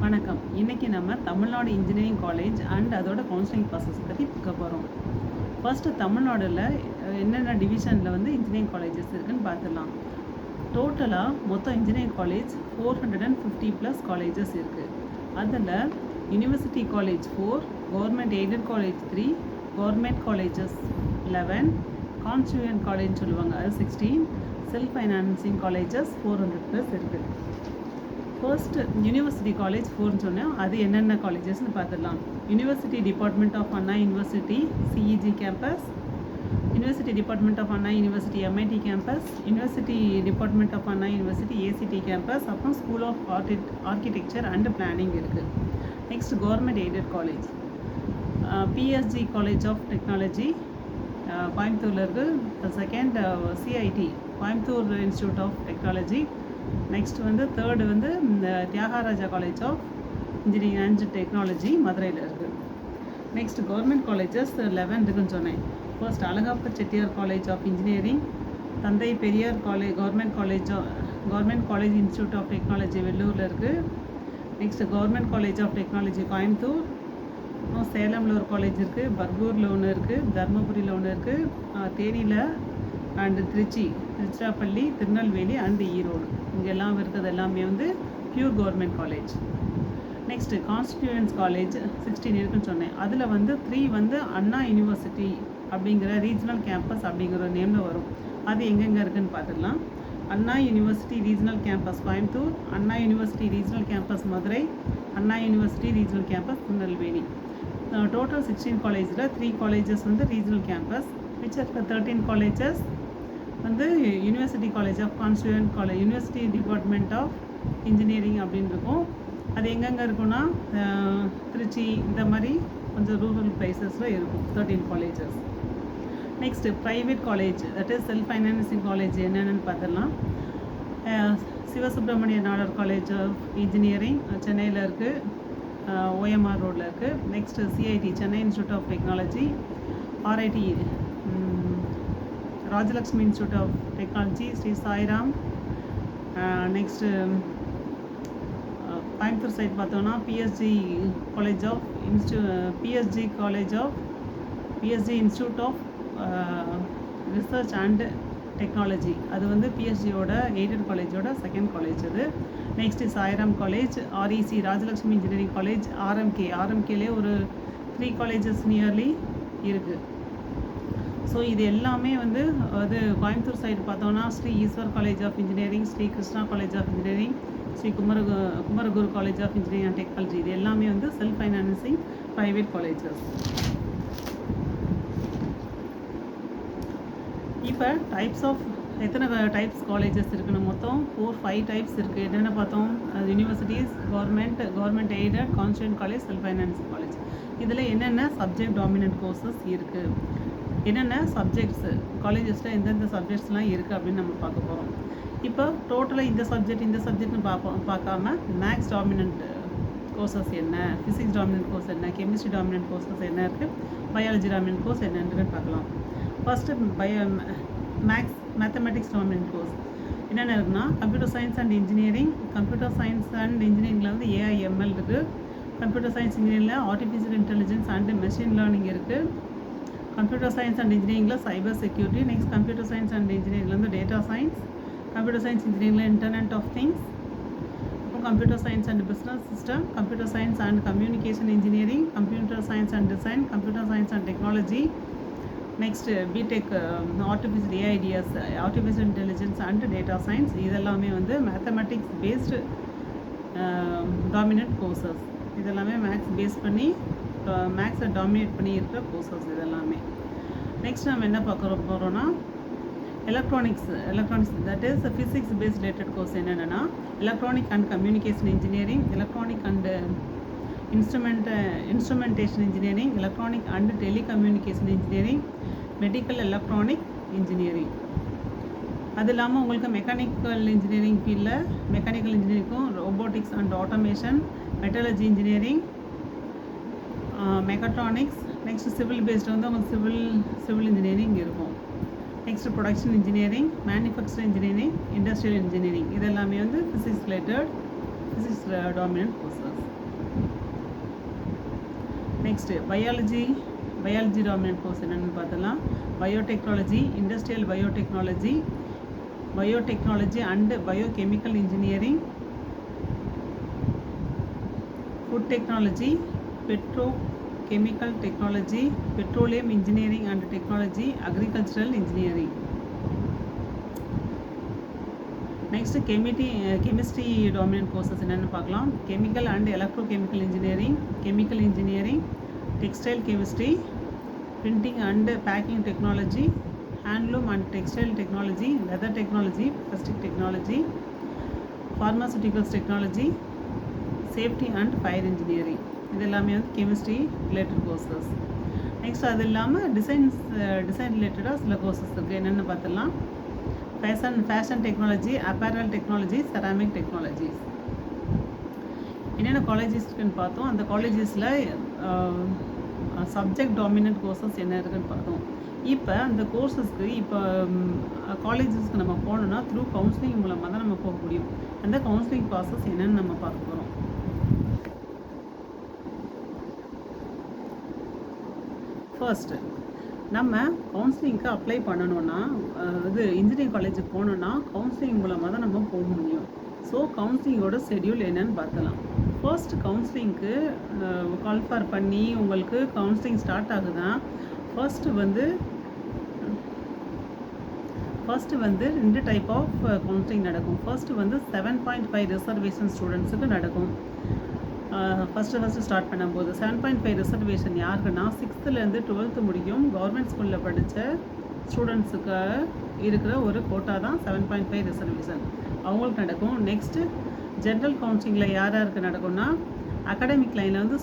வணக்கம். இன்னைக்கு நம்ம தமிழ்நாடு இன்ஜினியரிங் காலேஜ் அண்ட் அதோட கவுன்சிலிங் ப்ராசஸ் பற்றி பார்க்க போகிறோம். ஃபர்ஸ்ட்டு தமிழ்நாடுல என்னென்ன டிவிஷனில் வந்து இன்ஜினியரிங் காலேஜஸ் இருக்குதுன்னு பார்த்துடலாம். டோட்டலாக மொத்தம் இன்ஜினியரிங் காலேஜ் 450+ காலேஜஸ் இருக்குது. அதில் university college 4, government aided college 3, government colleges 11, constituent college சொல்லுவாங்க அது 16, செல்ஃப் ஃபைனான்சிங் காலேஜஸ் 400+ இருக்குது. ஃபர்ஸ்ட் யூனிவர்சிட்டி காலேஜ் 4ன்னு சொன்னேன். அது என்னென்ன காலேஜஸ்ன்னு பார்த்துடலாம். University department of Anna university CEG campus, university department of Anna university MIT campus, university department of Anna university ACT campus, அப்புறம் school of architecture and planning இருக்குது. Next government aided college PSG college of technology கோயம்புத்தூரில் இருக்குது. Second CIT Coimbatore institute of technology. Next வந்து third வந்து Thiagaraja college of engineering and technology மதுரையில் இருக்குது. Next government colleges 11 இருக்குன்னு சொன்னேன். First Alagappa Chettiar college of engineering, Thanthai Periyar college government college institute of technology வெள்ளூரில் இருக்குது. Next government college of technology Coimbatore, சேலமில் ஒரு காலேஜ் இருக்குது, பர்கூரில் ஒன்று இருக்குது, தர்மபுரியில் ஒன்று இருக்குது, தேனியில் அண்டு திருச்சிராப்பள்ளி, திருநெல்வேலி அண்டு ஈரோடு இங்கெல்லாம் இருக்கிறது எல்லாமே வந்து pure government college. Next constituent college 16 இருக்குன்னு சொன்னேன். அதில் வந்து 3 வந்து அண்ணா யூனிவர்சிட்டி அப்படிங்கிற ரீஜனல் கேம்பஸ் அப்படிங்கிற நேமில் வரும். அது எங்கெங்கே இருக்குதுன்னு பார்த்துக்கலாம். Anna university regional campus Coimbatore, Anna university regional campus Madurai, Anna university regional campus Tirunelveli. Total 16 காலேஜில் 3 காலேஜஸ் வந்து ரீஜனல் கேம்பஸ், மிச்சம் இருக்க 13 காலேஜஸ் வந்து university college of constituent college, university department of engineering அப்படின்னு இருக்கும். அது எங்கெங்கே இருக்குன்னா திருச்சி இந்த மாதிரி கொஞ்சம் ரூரல் பிளேசஸில் இருக்கும் 13 colleges. Next private college that is self financing college என்னென்னு பார்த்துடலாம். Sivasubramaniya Nadar college of engineering சென்னையில் இருக்குது, OMR ரோடில் இருக்குது. Next CIT Chennai institute of technology, RIT Rajalakshmi institute of technology Sri Sairam. Next Coimbatore side பார்த்தோன்னா PSG institute of research and technology. அது வந்து பிஎஸ்ஜியோட எய்டட் காலேஜோட செகண்ட் காலேஜ் அது. Next Sairam college, REC Rajalakshmi engineering college, ஆர்எம்கேலே ஒரு 3 காலேஜஸ் நியர்லி இருக்குது. ஸோ இது எல்லாமே வந்து அது கோயம்புத்தூர் சைடு பார்த்தோன்னா Sri Eshwar college of engineering, Sri Krishna college of engineering, Sri Kumaraguru college of engineering and technology. இது எல்லாமே வந்து செல்ஃப் ஃபைனான்சிங் ப்ரைவேட் காலேஜஸ். இப்போ எத்தனை டைப்ஸ் காலேஜஸ் இருக்குன்னு மொத்தம் 4-5 டைப்ஸ் இருக்குது. என்னென்ன பார்த்தோம்? Universities, government aided, constituent college, self financing college. இதில் என்னென்ன சப்ஜெக்ட் டாமினன்ட் கோர்சஸ் இருக்குது, என்னென்ன சப்ஜெக்ட்ஸு காலேஜஸில் எந்தெந்த சப்ஜெக்ட்ஸ்லாம் இருக்குது அப்படின்னு நம்ம பார்க்க போகிறோம். இப்போ டோட்டலாக இந்த சப்ஜெக்ட்னு பார்க்காம மேக்ஸ் டாமினன்ட் கோர்சஸ் என்ன, ஃபிசிக்ஸ் டாமினன்ட் கோர்ஸ் என்ன, கெமிஸ்ட்ரி டாமினன்ட் கோர்சஸ் என்ன இருக்குது, பயாலஜி டாமினன்ட் கோர்ஸ் என்னன்னு பார்க்கலாம். ஃபஸ்ட்டு மேத்தமெட்டிக்ஸ் டாமினன்ட் கோர்ஸ் என்னென்ன இருக்குன்னா computer science and engineering. Computer science and இன்ஜினியரிங்கில் வந்து AI/ML இருக்குது. கம்ப்யூட்டர் சயின்ஸ் இன்ஜினியரிங்கில் artificial intelligence and machine learning இருக்குது. கம்ப்யூட்டர் சயின்ஸ் அண்ட் இன்ஜினியரிங்கில் cyber security. Next computer science and இன்ஜினியரிங்கில் வந்து டேட்டா சயின்ஸ். கம்ப்யூட்டர் சயின்ஸ் இன்ஜினியரிங்கில் இன்டர்நெட் ஆஃப் திங்ஸ். அப்புறம் computer science and business system, computer science and communication engineering, computer science and design, computer science and technology. Next BTech artificial ideas, artificial intelligence and data science. இதெல்லாமே வந்து mathematics based dominant courses. இதெல்லாமே maths base பண்ணி மேக்ஸை dominate பண்ணி இருக்கிற courses இதெல்லாமே. Next நம்ம என்ன பார்க்க போகிறோன்னா electronics that is physics based related course. என்னென்னா electronic and communication engineering, electronic and instrumentation engineering, electronic and telecommunication engineering, medical electronic engineering. அது இல்லாமல் உங்களுக்கு மெக்கானிக்கல் இன்ஜினியரிங் ஃபீல்டில் மெக்கானிக்கல் இன்ஜினியரிங்கும் robotics and automation, metallurgy engineering, mechatronics. Next civil based வந்து உங்களுக்கு civil engineering இருக்கும். Next production engineering, manufacturing engineering, industrial engineering. இதெல்லாமே வந்து physics related. physics dominant courses. Next, biology dominant course என்னன்னு பார்த்தலாம். Biotechnology, industrial biotechnology and biochemical engineering, food technology, petrochemical technology, petroleum engineering and technology, agricultural engineering. Next, chemistry dominant courses என்னன்னு பார்க்கலாம். Chemical and electrochemical engineering, chemical engineering, textile chemistry, printing and packing technology, handloom and textile technology, leather technology, plastic technology, pharmaceuticals technology, safety and fire engineering. இது எல்லாமே வந்து chemistry related courses. Next, அது இல்லாமல் design ரிலேட்டடாக சில courses இருக்குது. என்னென்னு பார்த்தலாம். fashion technology, apparel technology, ceramic technologies. என்னென்ன காலேஜஸ் இருக்குன்னு பார்த்தோம். அந்த காலேஜஸில் சப்ஜெக்ட் டாமினன்ட் கோர்சஸ் என்ன இருக்குன்னு பார்த்தோம். இப்போ அந்த கோர்சஸ்க்கு இப்போ காலேஜஸ்க்கு நம்ம போனோம்னா த்ரூ கவுன்சிலிங் மூலமாக தான் நம்ம போக முடியும். அந்த கவுன்சிலிங் ப்ராசஸ் என்னென்னு நம்ம பார்க்க போகிறோம். ஃபர்ஸ்ட்டு நம்ம கவுன்சிலிங்க்கு அப்ளை பண்ணணுன்னா இது இன்ஜினியரிங் காலேஜுக்கு போனோன்னா கவுன்சிலிங் மூலமாக தான் நம்ம போக முடியும். ஸோ கவுன்சிலிங்கோட ஷெட்யூல் என்னன்னு பார்த்தலாம். ஃபர்ஸ்ட் கவுன்சிலிங்க்கு கால்ஃபார் பண்ணி உங்களுக்கு கவுன்சிலிங் ஸ்டார்ட் ஆகுதான். ஃபர்ஸ்ட்டு வந்து 2 டைப் ஆஃப் கவுன்சிலிங் நடக்கும். ஃபர்ஸ்ட்டு வந்து 7.5 ரிசர்வேஷன் ஸ்டூடெண்ட்ஸுக்கு நடக்கும். ஃபஸ்ட்டு ஸ்டார்ட் பண்ணும்போது 7.5 ரிசர்வேஷன் யாருக்குன்னா 6th-லேருந்து 12th முடியும் கவர்மெண்ட் ஸ்கூலில் படித்த ஸ்டூடெண்ட்ஸுக்கு இருக்கிற ஒரு கோட்டா தான் 7.5 ரிசர்வேஷன் அவங்களுக்கு நடக்கும். நெக்ஸ்ட்டு ஜென்ரல் கவுன்சிலிங்கில் யாருக்கு நடக்கும்னா அகாடமிக் லைனில் வந்து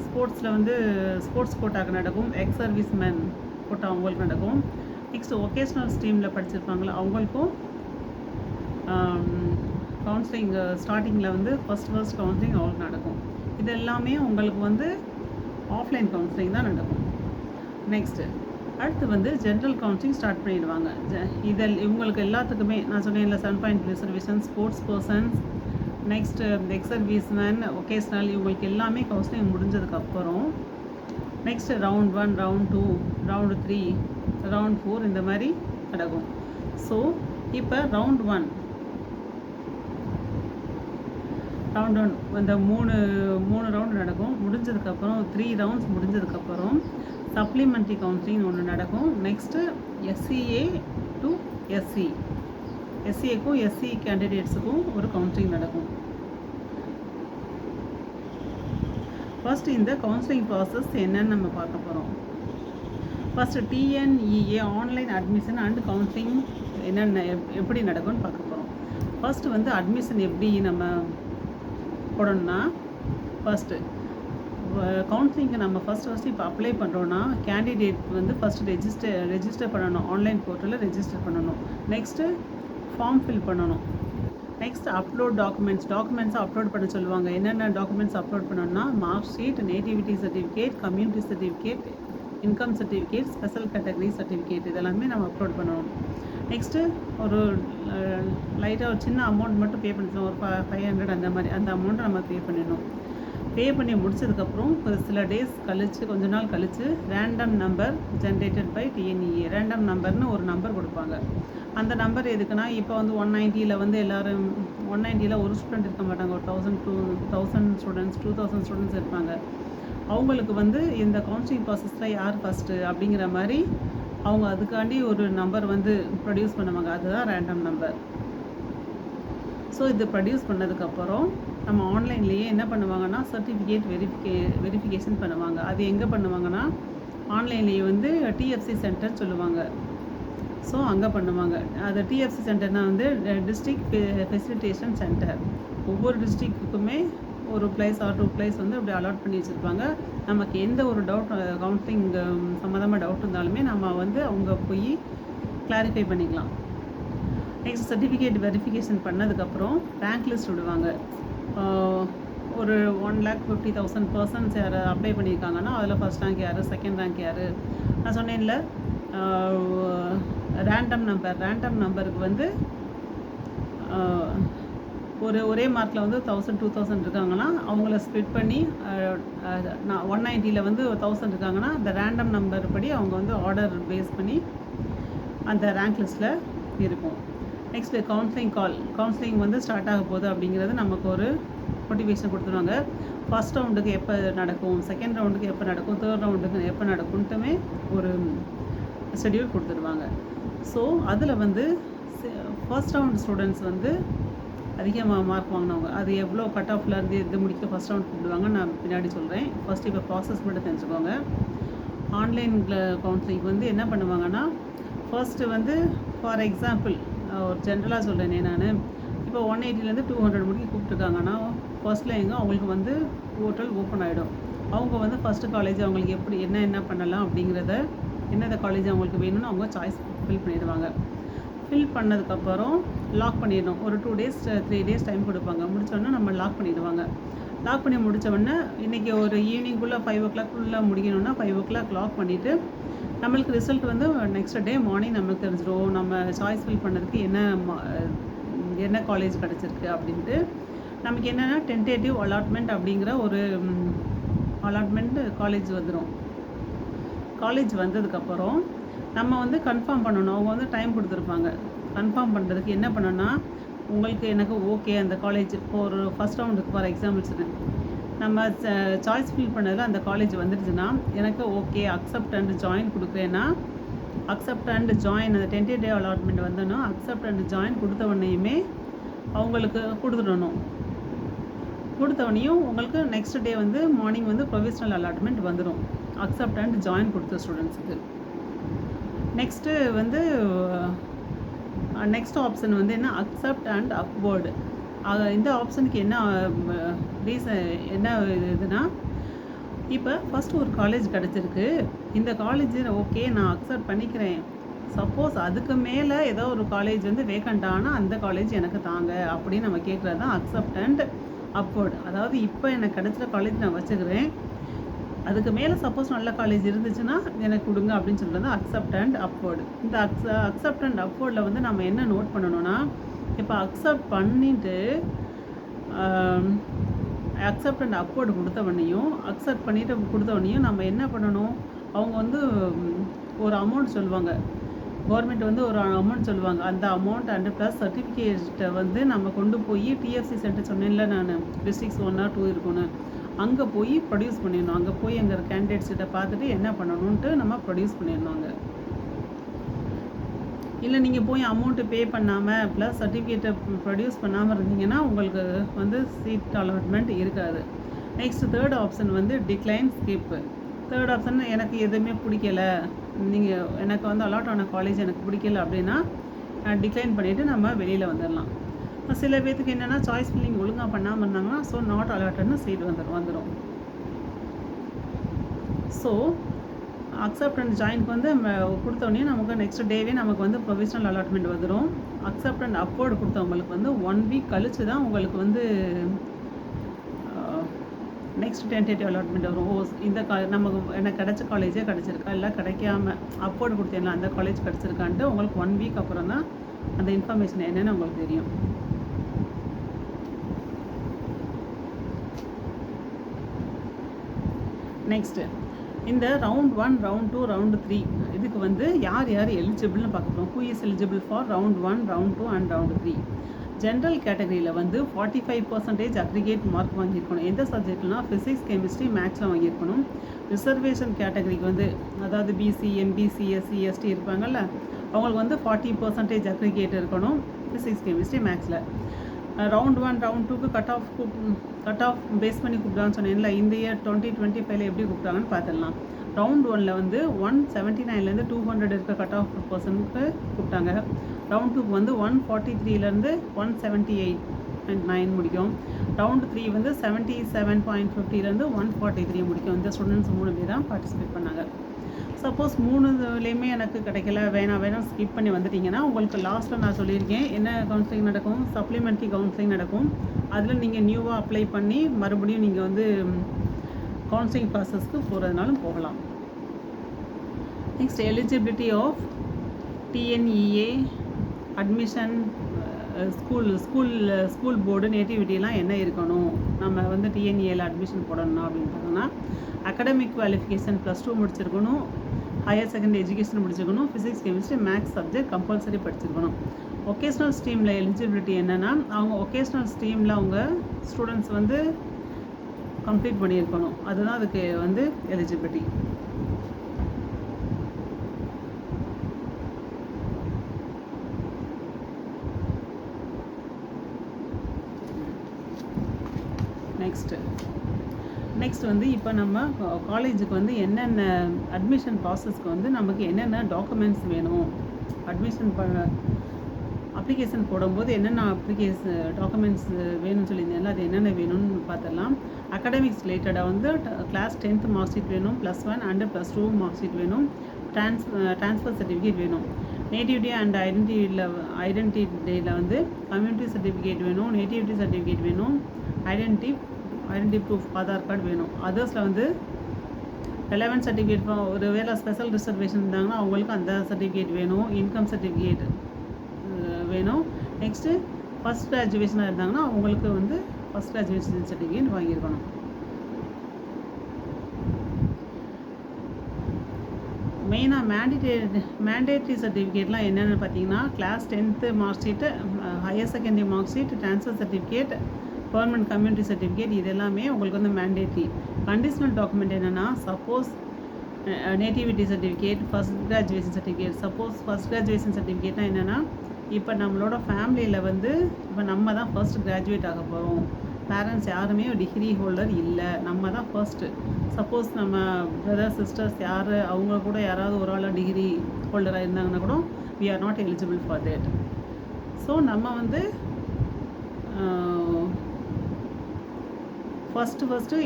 ஸ்போர்ட்ஸில் வந்து ஸ்போர்ட்ஸ் கோட்டாக்கு நடக்கும். எக்ஸ் சர்வீஸ் மேன் கோட்டா அவங்களுக்கு நடக்கும். நெக்ஸ்ட் ஒகேஷ்னல் ஸ்ட்ரீமில் படிச்சிருப்பாங்களா அவங்களுக்கும் கவுன்சிலிங் ஸ்டார்டிங்கில் வந்து ஃபஸ்ட் கவுன்சிலிங் அவங்களுக்கு நடக்கும். இது எல்லாமே உங்களுக்கு வந்து ஆஃப்லைன் கவுன்சிலிங் தான் நடக்கும். நெக்ஸ்ட்டு அடுத்து வந்து ஜென்ரல் கவுன்சிலிங் ஸ்டார்ட் பண்ணிடுவாங்க. இவங்களுக்கு எல்லாத்துக்குமே நான் சொன்னேன்ல 7.5 reservation, sports persons, next ex service man, vocational இவங்களுக்கு எல்லாமே கவுன்சிலிங் முடிஞ்சதுக்கப்புறம் next round 1, round 2, round 3, round 4 இந்த மாதிரி நடக்கும். ஸோ இப்போ ரவுண்ட் 1 இந்த மூணு ரவுண்டு நடக்கும். முடிஞ்சதுக்கப்புறம் 3 ரவுண்ட்ஸ் முடிஞ்சதுக்கப்புறம் சப்ளிமெண்ட்ரி கவுன்சிலிங் ஒன்று நடக்கும். Next SCA to SC, SCAக்கும் SC கேண்டிடேட்ஸுக்கும் ஒரு கவுன்சிலிங் நடக்கும். ஃபர்ஸ்ட் இந்த கவுன்சிலிங் ப்ராசஸ் என்னன்னு நம்ம பார்க்க போகிறோம். First TNEA online admission and counselling என்னென்ன எப்படி நடக்கும்னு பார்க்க போகிறோம். ஃபர்ஸ்ட்டு வந்து அட்மிஷன் எப்படி நம்ம போடணும்னா ஃபஸ்ட்டு கவுன்சிலிங்க்கு நம்ம ஃபஸ்ட்டு இப்போ அப்ளை பண்ணுறோன்னா கேண்டிடேட் வந்து ஃபஸ்ட்டு ரெஜிஸ்டர் பண்ணணும். ஆன்லைன் போர்ட்டலில் ரெஜிஸ்டர் பண்ணணும். நெக்ஸ்ட்டு ஃபார்ம் ஃபில் பண்ணணும். நெக்ஸ்ட் அப்லோட் டாக்குமெண்ட்ஸை அப்லோட் பண்ண சொல்லுவாங்க. என்னென்ன டாக்குமெண்ட்ஸ் அப்லோட் பண்ணணும்னா mark sheet, nativity certificate, community certificate, income certificate, special category certificate இதெல்லாமே நம்ம அப்லோட் பண்ணணும். நெக்ஸ்ட்டு ஒரு லைட்டாக ஒரு சின்ன அமௌண்ட் மட்டும் பே பண்ணிடணும். ஒரு 500 அந்த மாதிரி அந்த அமௌண்ட்டை நம்ம பே பண்ணிடணும். பே பண்ணி முடிச்சதுக்கப்புறம் சில டேஸ் கழித்து கொஞ்ச நாள் கழித்து random number generated by TNEA random நம்பர்னு ஒரு நம்பர் கொடுப்பாங்க. அந்த நம்பர் எதுக்குன்னா இப்போ வந்து 190 வந்து எல்லோரும் 190 ஒரு ஸ்டூடெண்ட் இருக்க மாட்டாங்க. ஒரு 1000 ஸ்டூடெண்ட்ஸ் 2000 ஸ்டூடெண்ட்ஸ் இருப்பாங்க. அவங்களுக்கு வந்து இந்த கவுன்சிலிங் ப்ராசஸில் யார் ஃபஸ்ட்டு அப்படிங்கிற மாதிரி அவங்க அதுக்காண்டி ஒரு நம்பர் வந்து ப்ரொடியூஸ் பண்ணுவாங்க. அதுதான் ரேண்டம் நம்பர். ஸோ இது ப்ரொடியூஸ் பண்ணதுக்கப்புறம் நம்ம ஆன்லைன்லேயே என்ன பண்ணுவாங்கன்னா சர்டிஃபிகேட் வெரிஃபிகேஷன் பண்ணுவாங்க. அது எங்கே பண்ணுவாங்கன்னா ஆன்லைன்லேயே வந்து TFC சென்டர் சொல்லுவாங்க. ஸோ அங்கே பண்ணுவாங்க. அது TFC சென்டர்னால் வந்து டிஸ்ட்ரிக்ட் ஃபெசிலிட்டேஷன் சென்டர். ஒவ்வொரு டிஸ்ட்ரிக்ட்டுக்குமே ஒரு பிளேஸ் ஆர் 2 பிளேஸ் வந்து அப்படி அலாட் பண்ணி வச்சுருப்பாங்க. நமக்கு எந்த ஒரு டவுட் கவுன்சிலிங் சம்மந்தமாக டவுட் இருந்தாலுமே நம்ம வந்து அவங்க போய் கிளாரிஃபை பண்ணிக்கலாம். நெக்ஸ்ட் சர்டிஃபிகேட் வெரிஃபிகேஷன் பண்ணதுக்கப்புறம் ரேங்க் லிஸ்ட் விடுவாங்க. ஒரு 1,50,000 பர்சன்ஸ் யார் அப்ளை பண்ணியிருக்காங்கன்னா அதில் ஃபஸ்ட் ரேங்க் யார், செகண்ட் ரேங்க் யார். நான் சொன்னேன்ல ரேண்டம் நம்பருக்கு வந்து ஒரே மார்க்கில் வந்து 1000 2000 இருக்காங்கன்னா அவங்கள ஸ்ப்ளிட் பண்ணி 190ல் வந்து 1000 இருக்காங்கன்னா அந்த ரேண்டம் நம்பர் படி அவங்க வந்து ஆர்டர் பேஸ் பண்ணி அந்த ரேங்க் லிஸ்ட்டில் இருக்கும். நெக்ஸ்ட்டு கவுன்சிலிங் வந்து ஸ்டார்ட் ஆக போகுது அப்படிங்கிறது நமக்கு ஒரு நோட்டிஃபிகேஷன் கொடுத்துருவாங்க. ஃபர்ஸ்ட் ரவுண்டுக்கு எப்போ நடக்கும், செகண்ட் ரவுண்டுக்கு எப்போ நடக்கும், தேர்ட் ரவுண்டுக்கு எப்போ நடக்கும்ட்டுமே ஒரு ஷெட்யூல் கொடுத்துருவாங்க. ஸோ அதில் வந்து ஃபர்ஸ்ட் ரவுண்ட் ஸ்டூடெண்ட்ஸ் வந்து அதிகமாக மார்க் வாங்கினவங்க அது எவ்வளோ கட் ஆஃப்லேருந்து இது முடிக்க ஃபஸ்ட் ரவுண்ட் கூப்பிடுவாங்க நான் பின்னாடி சொல்கிறேன். ஃபஸ்ட் இப்போ ப்ராசஸ் மட்டும் தெரிஞ்சுக்கோங்க. ஆன்லைனில் கவுன்சிலிங் வந்து என்ன பண்ணுவாங்கன்னா ஃபர்ஸ்ட்டு வந்து ஃபார் எக்ஸாம்பிள் ஒரு ஜென்ரலாக சொல்கிறேனே நான் இப்போ 180லேருந்து 200 முடிக்க கூப்பிட்ருக்காங்கன்னா ஃபர்ஸ்ட்டில் அவங்களுக்கு வந்து போர்ட்டல் ஓப்பன் ஆகிடும். அவங்க வந்து ஃபஸ்ட்டு காலேஜ் அவங்களுக்கு எப்படி என்ன பண்ணலாம் அப்படிங்கிறத என்னென்ன காலேஜ் அவங்களுக்கு வேணும்னு அவங்க சாய்ஸ் ஃபில் பண்ணிடுவாங்க. ஃபில் பண்ணதுக்கப்புறம் லாக் பண்ணிடணும். ஒரு 2 days 3 days டைம் கொடுப்பாங்க. முடித்தோடனே நம்ம லாக் பண்ணிவிடுவாங்க. லாக் பண்ணி முடித்தோடனே இன்றைக்கி ஒரு ஈவினிங்குள்ளே 5 o'clock முடிக்கணும்னா 5 o'clock லாக் பண்ணிவிட்டு நம்மளுக்கு ரிசல்ட் வந்து நெக்ஸ்ட் டே மார்னிங் நம்மளுக்கு தெரிஞ்சிடும். நம்ம சாய்ஸ் ஃபில் பண்ணதுக்கு என்ன காலேஜ் கிடச்சிருக்கு அப்படின்ட்டு. நமக்கு என்னென்னா டென்டேட்டிவ் அலாட்மெண்ட் அப்படிங்கிற ஒரு அலாட்மெண்ட் காலேஜ் வந்துடும். காலேஜ் வந்ததுக்கப்புறம் நம்ம வந்து கன்ஃபார்ம் பண்ணணும். அவங்க வந்து டைம் கொடுத்துருப்பாங்க. கன்ஃபார்ம் பண்ணுறதுக்கு என்ன பண்ணணும்னா உங்களுக்கு எனக்கு ஓகே அந்த காலேஜ் ஒரு ஃபஸ்ட் ரவுண்டுக்கு ஃபார் எக்ஸாம்பிள்ஸ் நம்ம சாய்ஸ் ஃபில் பண்ணதில் அந்த காலேஜ் வந்துடுச்சுன்னா எனக்கு ஓகே அக்செப்ட் அண்ட் ஜாயின் கொடுக்குறேன்னா அக்செப்ட் அண்ட் ஜாயின் அந்த டென்டேட்டிவ் அலாட்மெண்ட் வந்தோன்னா அக்செப்ட் அண்ட் ஜாயின் கொடுத்த உடனேயுமே அவங்களுக்கு கொடுத்துடணும். கொடுத்தவனையும் உங்களுக்கு நெக்ஸ்ட் டே வந்து மார்னிங் வந்து ப்ரொவிஷனல் அலாட்மெண்ட் வந்துடும் அக்செப்ட் அண்ட் ஜாயின் கொடுத்த ஸ்டூடெண்ட்ஸுக்கு. நெக்ஸ்ட்டு வந்து நெக்ஸ்ட் ஆப்ஷன் வந்து என்ன அக்செப்ட் அண்ட் அப்வேர்டு. இந்த ஆப்ஷனுக்கு என்ன என்ன இதுனா இப்போ ஃபஸ்ட்டு ஒரு காலேஜ் கிடச்சிருக்கு. இந்த காலேஜ் ஓகே நான் அக்செப்ட் பண்ணிக்கிறேன். சப்போஸ் அதுக்கு மேலே ஏதோ ஒரு காலேஜ் வந்து வேக்கண்ட் ஆனால் அந்த காலேஜ் எனக்கு தாங்க அப்படின்னு நம்ம கேட்குறது தான் அக்செப்ட் அண்ட் அப்வேர்டு. அதாவது இப்போ எனக்கு கிடச்சிற காலேஜ் நான் வச்சுக்கிறேன், அதுக்கு மேலே சப்போஸ் நல்ல காலேஜ் இருந்துச்சுன்னா எனக்கு கொடுங்க அப்படின்னு சொல்கிறது அக்செப்ட் அண்ட் அப்வேர்டு. இந்த அக்செப்ட் அண்ட் அப்வேர்டில் வந்து நம்ம என்ன நோட் பண்ணணும்னா இப்போ அக்செப்ட் பண்ணிவிட்டு அக்செப்ட் அண்ட் அப்வேர்டு கொடுத்தவனையும் அக்செப்ட் பண்ணிவிட்டு கொடுத்தவனையும் நம்ம என்ன பண்ணணும், அவங்க வந்து ஒரு அமௌண்ட் சொல்லுவாங்க. கவர்மெண்ட் வந்து ஒரு அமௌண்ட் சொல்லுவாங்க. அந்த அமௌண்ட் அண்ட் ப்ளஸ் சர்டிஃபிகேட்டை வந்து நம்ம கொண்டு போய் டிஎஃப்சி சென்டர் சொன்னேன்ல நான் டிஸ்ட்ரிக்ஸ் 1 or 2 இருக்குன்னு அங்கே போய் ப்ரொடியூஸ் பண்ணிடணும். அங்கே போய் எங்கள் கேண்டிடேட்ஸ்கிட்ட பார்த்துட்டு என்ன பண்ணணுன்ட்டு நம்ம ப்ரொடியூஸ் பண்ணிடணும். அங்கே இல்லை நீங்கள் போய் அமௌண்ட்டு பே பண்ணாமல் ப்ளஸ் சர்டிஃபிகேட்டை ப்ரொடியூஸ் பண்ணாமல் இருந்தீங்கன்னா உங்களுக்கு வந்து சீட் அலாட்மெண்ட் இருக்காது. நெக்ஸ்ட் தேர்ட் ஆப்ஷன் வந்து டிக்ளைன் ஸ்கிப். தேர்ட் ஆப்ஷன் எனக்கு எதுவுமே பிடிக்கல, நீங்கள் எனக்கு வந்து அலாட் ஆன காலேஜ் எனக்கு பிடிக்கல அப்படின்னா டிக்ளைன் பண்ணிவிட்டு நம்ம வெளியில் வந்துடலாம். சில பேர்த்துக்கு என்னென்னா சாய்ஸ் ஃபில்லிங் ஒழுங்காக பண்ணாமல் இருந்தாங்கன்னா ஸோ நாட் அலாட்டட்னு சீட் வந்துடும். ஸோ அக்செப்ட் அண்ட் ஜாயின்க்கு வந்து கொடுத்தோடனே நமக்கு நெக்ஸ்ட் டேவே நமக்கு வந்து ப்ரொவிஷனல் அலாட்மெண்ட் வந்துடும். அக்செப்ட் அண்ட் அப்வேர்டு கொடுத்தவங்களுக்கு வந்து 1 week கழிச்சு தான் உங்களுக்கு வந்து நெக்ஸ்ட் டென்டேட்டிவ் அலாட்மெண்ட் வரும். இந்த நமக்கு எனக்கு கிடச்ச காலேஜே கிடச்சிருக்கா இல்லை கிடைக்காம அப்வேர்டு கொடுத்தேன்ல அந்த காலேஜ் கிடச்சிருக்கான்ட்டு உங்களுக்கு 1 week அப்புறம் தான் அந்த இன்ஃபர்மேஷன் என்னென்னு உங்களுக்கு தெரியும். நெக்ஸ்ட்டு இந்த ரவுண்ட் 1 ரவுண்ட் 2 ரவுண்ட் 3 இதுக்கு வந்து யார் எலிஜிபிள்னு பார்க்குறோம். Who is eligible for round 1 round 2 and round 3. General கேட்டகரியில் வந்து 45% அக்ரிகேட் மார்க் வாங்கியிருக்கணும். எந்த சப்ஜெக்ட்லாம் ஃபிசிக்ஸ் கெமிஸ்ட்ரி மேக்ஸில் வாங்கியிருக்கணும். ரிசர்வேஷன் கேட்டகரிக்கு வந்து அதாவது பிசி எம்பிசி எஸ்சி எஸ்டி இருப்பாங்கள்ல அவங்களுக்கு வந்து 40% அக்ரிகேட் இருக்கணும் ஃபிசிக்ஸ் கெமிஸ்ட்ரி மேக்ஸில். ரவுண்ட் 1 ரவுண்ட் 2க்கு கட் ஆஃப் பேஸ் பண்ணி கூப்பிட்டாங்கன்னு சொன்னேன்ல. இந்த இயர் 2025 எப்படி கூப்பிட்டாங்கன்னு பார்த்துடலாம். ரவுண்ட் 1ல் வந்து 179லேருந்து 200 இருக்க கட் ஆஃப் பர்சனுக்கு கூப்பிட்டாங்க. ரவுண்ட் 2க்கு வந்து 143லேருந்து 178.9 முடிக்கும். ரவுண்ட் 3 வந்து 77.50லேருந்து 143 முடிக்கும். இந்த ஸ்டூடெண்ட்ஸ் 3 பேர் தான் பார்ட்டிசிபேட் பண்ணாங்க. சப்போஸ் 3லேயுமே எனக்கு கிடைக்கல வேணாம் ஸ்கிப் பண்ணி வந்துட்டிங்கன்னா உங்களுக்கு லாஸ்ட்டில் நான் சொல்லியிருக்கேன் என்ன கவுன்சிலிங் நடக்கும், சப்ளிமெண்ட்ரி கவுன்சிலிங் நடக்கும். அதில் நீங்கள் நியூவாக அப்ளை பண்ணி மறுபடியும் நீங்கள் வந்து கவுன்சிலிங் ப்ராசஸ்க்கு போகிறதுனாலும் போகலாம். Next eligibility of TNEA admission school board நேட்டிவிட்டிலாம் என்ன இருக்கணும், நம்ம வந்து டிஎன்ஏல அட்மிஷன் போடணும் அப்படின்னு பார்த்தோம்னா அகடமிக் குவாலிஃபிகேஷன் +2 முடிச்சிருக்கணும், ஹையர் செகண்டரி எஜுகேஷன் முடிச்சிருக்கணும், physics chemistry maths subject compulsory படிச்சிருக்கணும். ஒகேஷ்னல் ஸ்ட்ரீமில் எலிஜிபிலிட்டி என்னென்னா அவங்க ஒகேஷ்னல் ஸ்ட்ரீமில் அவங்க ஸ்டூடெண்ட்ஸ் வந்து கம்ப்ளீட் பண்ணியிருக்கணும், அதுதான் அதுக்கு வந்து எலிஜிபிலிட்டி. நெக்ஸ்ட் வந்து இப்போ நம்ம காலேஜுக்கு வந்து என்னென்ன அட்மிஷன் ப்ராசஸ்க்கு வந்து நமக்கு என்னென்ன டாக்குமெண்ட்ஸ் வேணும், அப்ளிகேஷன் போடும்போது என்னென்ன டாக்குமெண்ட்ஸ் வேணும்னு சொல்லியிருந்தேன்ல, அது என்னென்ன வேணும்னு பார்த்துடலாம். அகாடமிக்ஸ் ரிலேட்டடாக வந்து கிளாஸ் 10th மார்க் ஷீட் வேணும், +1 அண்ட் +2 மார்க் ஷீட் வேணும், ட்ரான்ஸ்ஃபர் சர்டிஃபிகேட் வேணும். நேட்டிவிட்டி அண்ட் ஐடென்டிட்டியில் வந்து கம்யூனிட்டி சர்டிஃபிகேட் வேணும், நேட்டிவிட்டி சர்டிஃபிகேட் வேணும், ஐடென்டி ப்ரூஃப் ஆதார் கார்டு வேணும். அதர்ஸில் வந்து ரெலவென்ட் சர்டிஃபிகேட், ஒரு வேளை ஸ்பெஷல் ரிசர்வேஷன் இருந்தாங்கன்னா அவங்களுக்கு அந்த சர்டிஃபிகேட் வேணும், இன்கம் சர்டிஃபிகேட் வேணும். நெக்ஸ்ட்டு ஃபஸ்ட் கிராஜுவேஷனாக இருந்தாங்கன்னா அவங்களுக்கு வந்து ஃபஸ்ட் கிராஜுவேஷன் சர்டிஃபிகேட் வாங்கியிருக்கணும். மெயினாக மேண்டேட்ரி சர்டிஃபிகேட்லாம் என்னென்னு பார்த்தீங்கன்னா class 10th mark sheet, higher secondary mark sheet, transfer certificate, permanent community certificate, இது எல்லாமே உங்களுக்கு வந்து மேண்டேட்ரி. கண்டிஷனல் டாக்குமெண்ட் என்னென்னா suppose nativity certificate, first graduation certificate. Suppose first graduation சர்டிஃபிகேட்னா என்னென்னா இப்போ நம்மளோட ஃபேமிலியில் வந்து இப்போ நம்ம தான் ஃபர்ஸ்ட் கிராஜுவேட் ஆக போகிறோம், பேரண்ட்ஸ் யாருமே டிகிரி ஹோல்டர் இல்லை, நம்ம தான் ஃபர்ஸ்ட்டு. சப்போஸ் நம்ம பிரதர்ஸ் சிஸ்டர்ஸ் யார் அவங்க கூட யாராவது ஒரு ஆள் டிகிரி ஹோல்டராக இருந்தாங்கன்னா கூட we are not eligible for that. So நம்ம வந்து ஃபஸ்ட்டு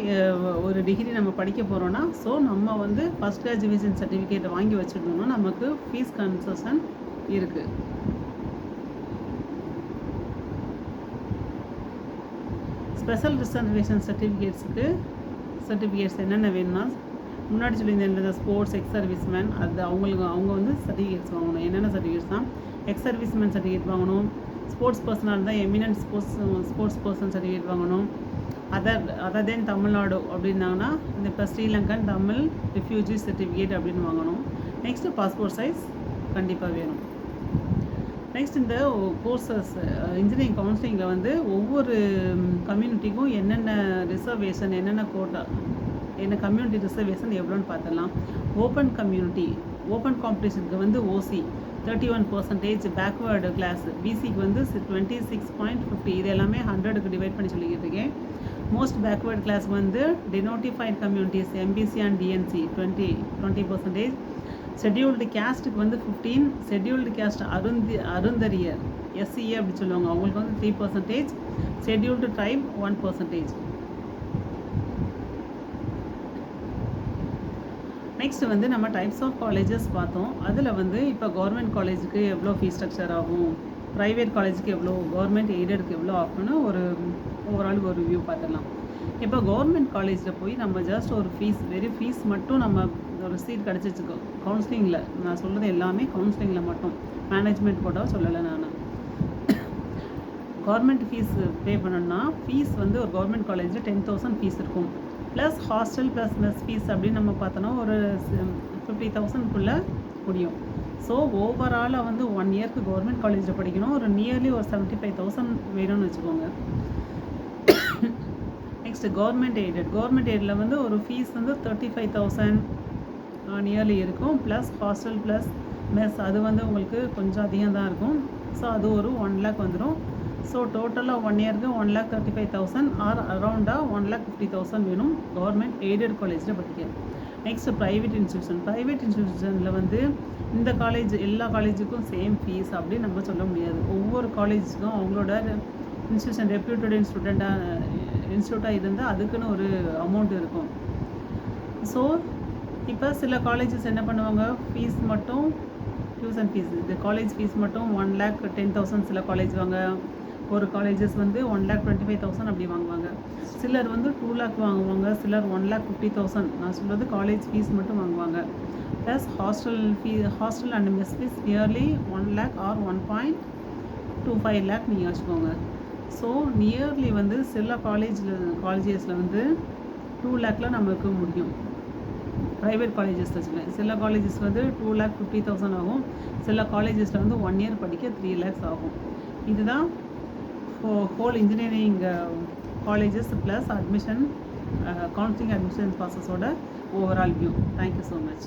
ஒரு டிகிரி நம்ம படிக்க போகிறோன்னா ஸோ நம்ம வந்து ஃபஸ்ட் கிராஜுவேஷன் சர்டிஃபிகேட்டை வாங்கி வச்சுருந்தோம்னா நமக்கு ஃபீஸ் கன்செஷன் இருக்குது. ஸ்பெஷல் ரிசர்வேஷன் சர்டிஃபிகேட்ஸ் என்னென்ன வேணும்னா முன்னாடி சொல்லியிருந்தேன் இந்த ஸ்போர்ட்ஸ் எக்ஸ் சர்வீஸ்மேன், அது அவங்க வந்து சர்டிஃபிகேட்ஸ் வாங்கணும். என்னென்ன சர்டிஃபிகேட்ஸ் தான் எக்ஸ் சர்வீஸ்மேன் சர்டிஃபிகேட் வாங்கணும், ஸ்போர்ட்ஸ் பர்சனாக இருந்தால் எமினன்ட் ஸ்போர்ட்ஸ் பர்சன் சர்டிஃபிகேட் வாங்கணும். அதர் தென் தமிழ்நாடு அப்படின்னாங்கன்னா இந்த இப்போ ஸ்ரீலங்கன் தமிழ் ரெஃப்யூஜி சர்டிஃபிகேட் அப்படின்னு வாங்கணும். நெக்ஸ்ட்டு பாஸ்போர்ட் சைஸ் கண்டிப்பாக வேணும். நெக்ஸ்ட் இந்த கோர்சஸ் இன்ஜினியரிங் கவுன்சிலிங்கில் வந்து ஒவ்வொரு கம்யூனிட்டிக்கும் என்னென்ன ரிசர்வேஷன், என்னென்ன கோட்டா, என்ன கம்யூனிட்டி ரிசர்வேஷன் எவ்வளோன்னு பார்த்துடலாம். ஓப்பன் காம்படிஷனுக்கு வந்து ஓசி 31%, பேக்வேர்டு கிளாஸ் பிசிக்கு வந்து 26.50, இது எல்லாமே 100க்கு டிவைட் பண்ணி சொல்லிக்கிட்டு இருக்கேன். மோஸ்ட் பேக்வேர்டு கிளாஸ் வந்து denotified communities MBC and DNC 20%. Scheduled கேஸ்ட்டுக்கு வந்து 15, ஷெட்யூல்டு கேஸ்ட் அருந்தரியர் எஸ்சிஏ அப்படி சொல்லுவாங்க, அவங்களுக்கு வந்து 3%, ஷெட்யூல்டு ட்ரைப் 1%. நெக்ஸ்ட் வந்து நம்ம டைப்ஸ் ஆஃப் காலேஜஸ் பார்த்தோம். அதில் வந்து இப்போ கவர்மெண்ட் காலேஜுக்கு எவ்வளோ ஃபீஸ் ஸ்ட்ரக்சர் ஆகும், ப்ரைவேட் காலேஜுக்கு எவ்வளோ, கவர்மெண்ட் எய்டடுக்கு எவ்வளோ ஆகும்னு ஒரு ஓவரால் ஒரு ரிவ்யூ பார்த்துடலாம். இப்போ கவர்மெண்ட் காலேஜில் போய் நம்ம ஜஸ்ட் ஒரு ஃபீஸ் மட்டும் நம்ம ஒரு சீட் கிடச்சிச்சுக்கோ. கவுன்சிலிங்கில் நான் சொல்கிறது எல்லாமே கவுன்சிலிங்கில் மட்டும், மேனேஜ்மெண்ட் போட்டால் சொல்லலை. நான் கவர்மெண்ட் ஃபீஸ் பே பண்ணணும்னா ஃபீஸ் வந்து ஒரு கவர்மெண்ட் காலேஜில் 10,000 ஃபீஸ் இருக்கும், plus hostel plus mess fees அப்படின்னு நம்ம பார்த்தோன்னா ஒரு 50,000க்குள்ளே முடியும். ஸோ ஓவராலாக வந்து 1 இயர்க்கு கவர்மெண்ட் காலேஜில் படிக்கணும், ஒரு நியர்லி ஒரு 75,000 வேணும்னு வச்சுக்கோங்க. நெக்ஸ்ட்டு கவர்மெண்ட் எய்டில் வந்து ஒரு ஃபீஸ் வந்து 35,000 நியர்லி இருக்கும், ப்ளஸ் ஹாஸ்டல் ப்ளஸ் மெஸ் அது வந்து உங்களுக்கு கொஞ்சம் அதிகம் தான் இருக்கும். ஸோ அது ஒரு 1 lakh வந்துடும். ஸோ டோட்டலாக 1 இயருக்கு 1,35,000 ஆர் அரௌண்டாக 1,50,000 வேணும் கவர்மெண்ட் எய்டட் காலேஜில் படிக்க. நெக்ஸ்ட் ப்ரைவேட் இன்ஸ்டியூஷனில் வந்து இந்த காலேஜ் எல்லா காலேஜுக்கும் சேம் ஃபீஸ் அப்படின்னு நம்ம சொல்ல முடியாது. ஒவ்வொரு காலேஜுக்கும் அவங்களோட இன்ஸ்டியூஷன் ரெப்யூட்டட் இன்ஸ்டியூட்டாக இருந்தால் அதுக்குன்னு ஒரு அமௌண்ட் இருக்கும். ஸோ இப்போ சில காலேஜஸ் என்ன பண்ணுவாங்க, ஃபீஸ் மட்டும் டியூஷன் ஃபீஸ், இது காலேஜ் ஃபீஸ் மட்டும் 1,10,000 சில காலேஜ் ஒரு காலேஜஸ் வந்து 1,25,000 அப்படி வாங்குவாங்க. சிலர் வந்து 2 lakh வாங்குவாங்க, சிலர் 1,50,000. நான் சொல்கிறது காலேஜ் ஃபீஸ் மட்டும் வாங்குவாங்க. Plus hostel and mess fees nearly 1 lakh ஆர் to 5 lakh நீங்கள் வச்சுக்கோங்க. ஸோ நியர்லி வந்து சில காலேஜஸில் வந்து 2 lakhல நம்மளுக்கு முடியும். ப்ரைவேட் காலேஜஸ் வச்சுக்கேன். சில காலேஜஸ் வந்து 2,50,000 ஆகும். சில காலேஜஸில் வந்து 1 year படிக்க 3 lakhs ஆகும். இதுதான் whole engineering colleges plus admission counselling admission ப்ராசஸோட overall view. Thank you so much.